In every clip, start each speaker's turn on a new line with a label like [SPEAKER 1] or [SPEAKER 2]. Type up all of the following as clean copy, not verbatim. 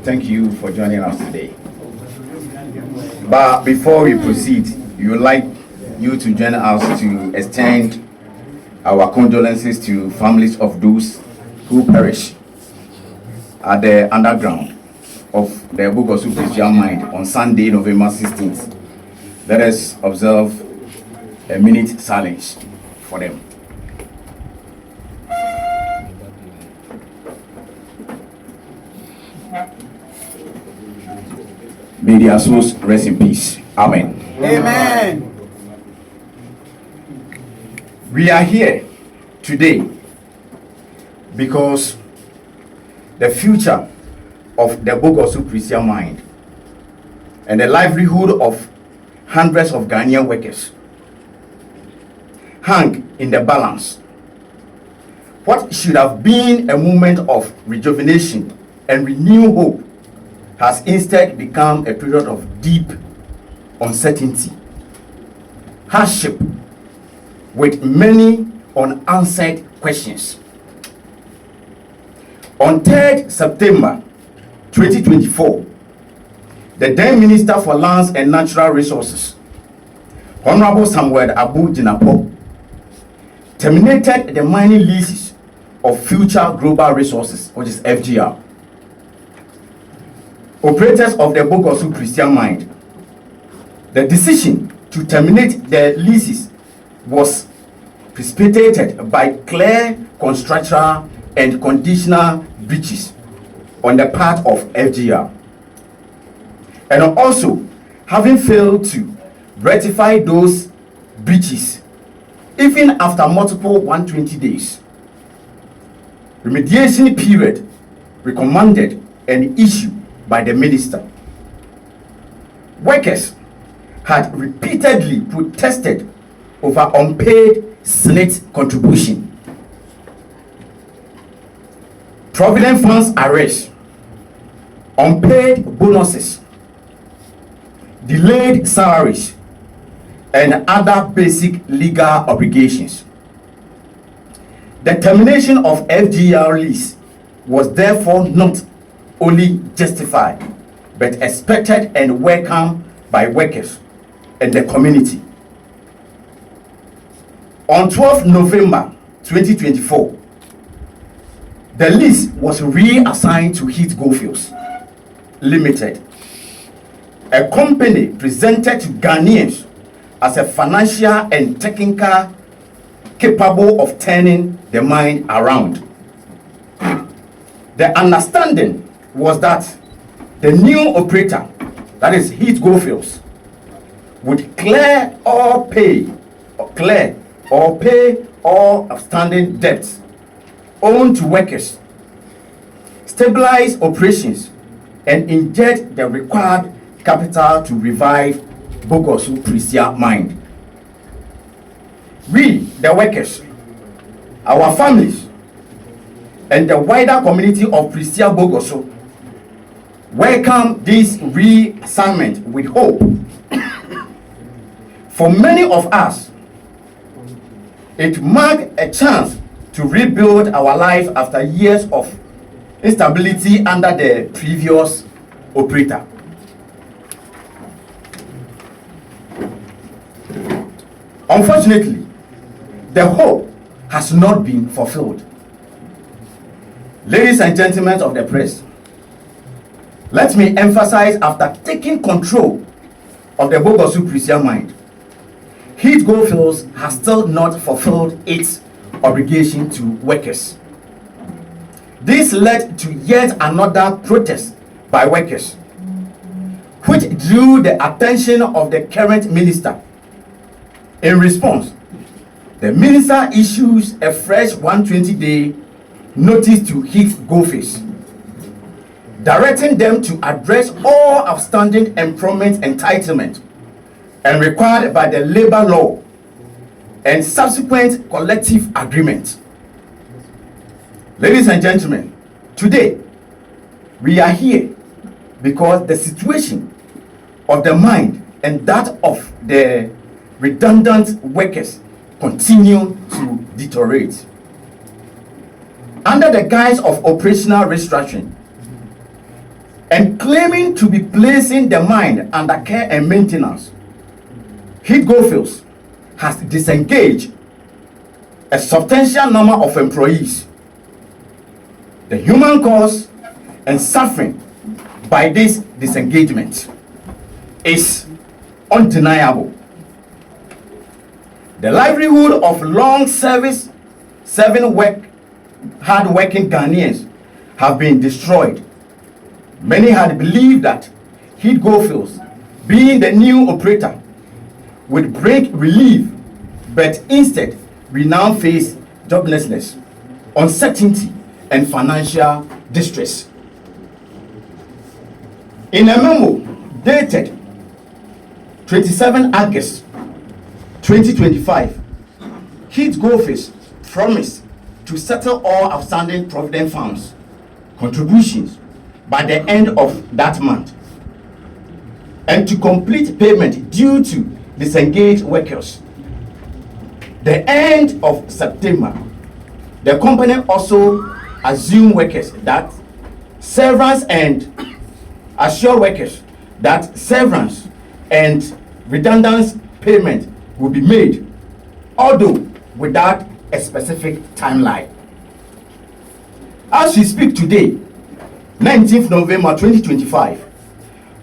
[SPEAKER 1] Thank you for joining us today. But before we proceed, we would like you to join us to extend our condolences to families of those who perish at the underground of the Bogoso-Prestea mine on Sunday, November 16th. Let us observe a minute silence for them. May their souls rest in peace. Amen.
[SPEAKER 2] Amen.
[SPEAKER 1] We are here today because the future of the Bogoso-Prestea mine and the livelihood of hundreds of Ghanaian workers hang in the balance. What should have been a moment of rejuvenation and renewed hope has instead become a period of deep uncertainty, hardship, with many unanswered questions. On 3rd September 2024, the then Minister for Lands and Natural Resources, Honorable Samuel Abu Jinapo, terminated the mining leases of Future Global Resources, which is FGR, operators of the Bogoso-Prestea mine. The decision to terminate the leases was precipitated by clear contractual and conditional breaches on the part of FGR, and also having failed to rectify those breaches even after multiple 120 days. Remediation period recommended and issued by the minister. Workers had repeatedly protested over unpaid Senate contribution, provident funds arrest, unpaid bonuses, delayed salaries, and other basic legal obligations. The termination of FGR lease was therefore not only justified but expected and welcomed by workers and the community. On 12 November 2024, the lease was reassigned to Heat Goldfields Limited, a company presented to Ghanaians as a financial and technical capable of turning the mine around. The understanding was that the new operator, that is Heat Goldfields, would clear or pay all outstanding debts owed to workers, stabilize operations, and inject the required capital to revive Bogoso-Prestea mine. We, the workers, our families, and the wider community of Prestea Bogoso welcome this reassignment with hope. For many of us, it marked a chance to rebuild our life after years of instability under the previous operator. Unfortunately, the hope has not been fulfilled. Ladies and gentlemen of the press, let me emphasize, after taking control of the Bogoso-Prestea mine, Heat Goldfields has still not fulfilled its obligation to workers. This led to yet another protest by workers, which drew the attention of the current minister. In response, the minister issues a fresh 120-day notice to Heat Goldfields, directing them to address all outstanding employment entitlement and required by the labor law and subsequent collective agreement. Ladies and gentlemen, today we are here because the situation of the mine and that of the redundant workers continue to deteriorate. Under the guise of operational restructuring, and claiming to be placing the mine under care and maintenance, Heath Goldfields has disengaged a substantial number of employees. The human cost and suffering by this disengagement is undeniable. The livelihood of hard-working Ghanaians have been destroyed. Many had believed that Heath Goldfields, being the new operator, would bring relief, but instead we now face joblessness, uncertainty, and financial distress. In a memo dated 27 August 2025, Heath Goldfields promised to settle all outstanding provident funds contributions by the end of that month and to complete payment due to disengaged workers. The end of September, the company also assumed workers that severance and assure workers that severance and redundant payment will be made, although without a specific timeline. As we speak today, 19th November 2025,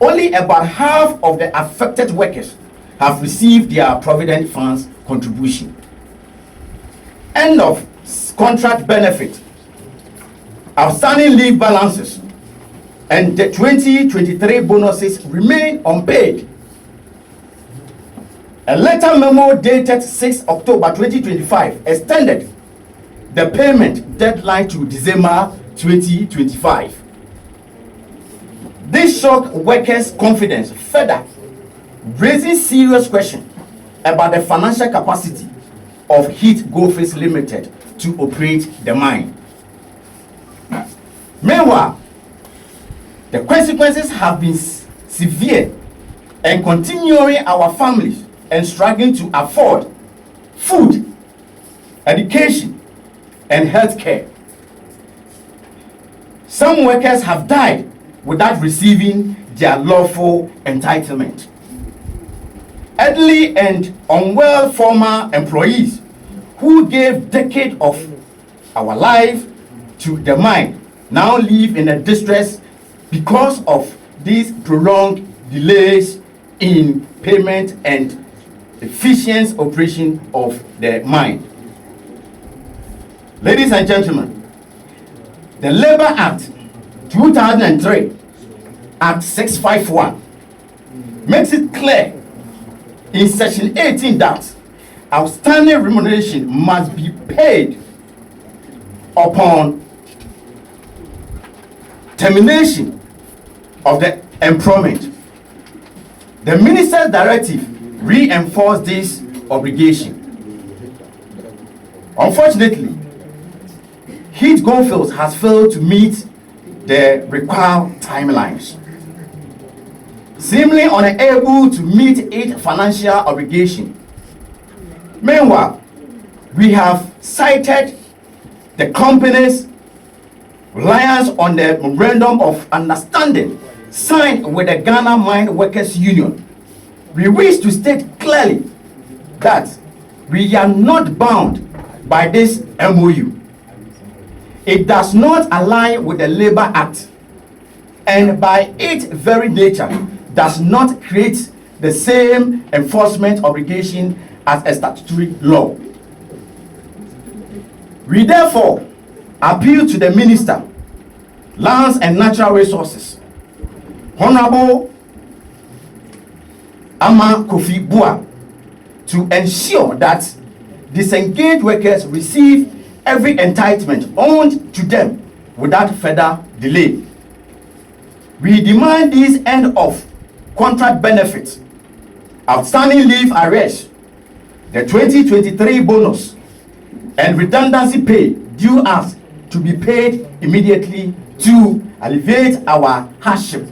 [SPEAKER 1] only about half of the affected workers have received their provident funds contribution. End of contract benefit, outstanding leave balances, and the 2023 bonuses remain unpaid. A letter memo dated 6 October 2025 extended the payment deadline to December 2025. This shocked workers' confidence further, raising serious questions about the financial capacity of Heath Goldfields Limited to operate the mine. Meanwhile, the consequences have been severe and continuing our families and struggling to afford food, education, and health care. Some workers have died without receiving their lawful entitlement. Elderly and unwell former employees who gave decades of our life to the mine now live in a distress because of these prolonged delays in payment and efficient operation of the mine. Ladies and gentlemen, the Labor Act 2003, Act 651, makes it clear in Section 18 that outstanding remuneration must be paid upon termination of the employment. The minister's directive reinforced this obligation. Unfortunately, Heath Goldfields has failed to meet the required timelines, seemingly unable to meet its financial obligation. Meanwhile, we have cited the company's reliance on the memorandum of understanding signed with the Ghana Mine Workers Union. We wish to state clearly that we are not bound by this MOU. It does not align with the Labor Act, and by its very nature does not create the same enforcement obligation as a statutory law. We therefore appeal to the Minister, Lands and Natural Resources, Honorable Ama Kofi Bua, to ensure that disengaged workers receive every entitlement owed to them without further delay. We demand this end of contract benefits, outstanding leave arrears, the 2023 bonus, and redundancy pay due us to be paid immediately to alleviate our hardship.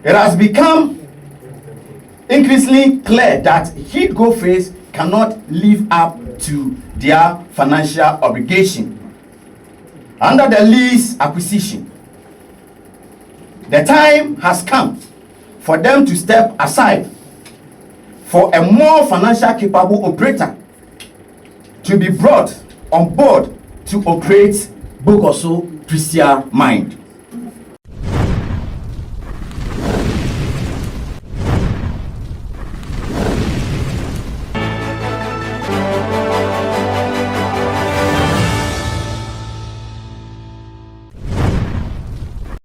[SPEAKER 1] It has become increasingly clear that Heath Goldfields cannot live up to their financial obligation. Under the lease acquisition, The time has come for them to step aside for a more financially capable operator to be brought on board to operate Bogoso-Prestea mine.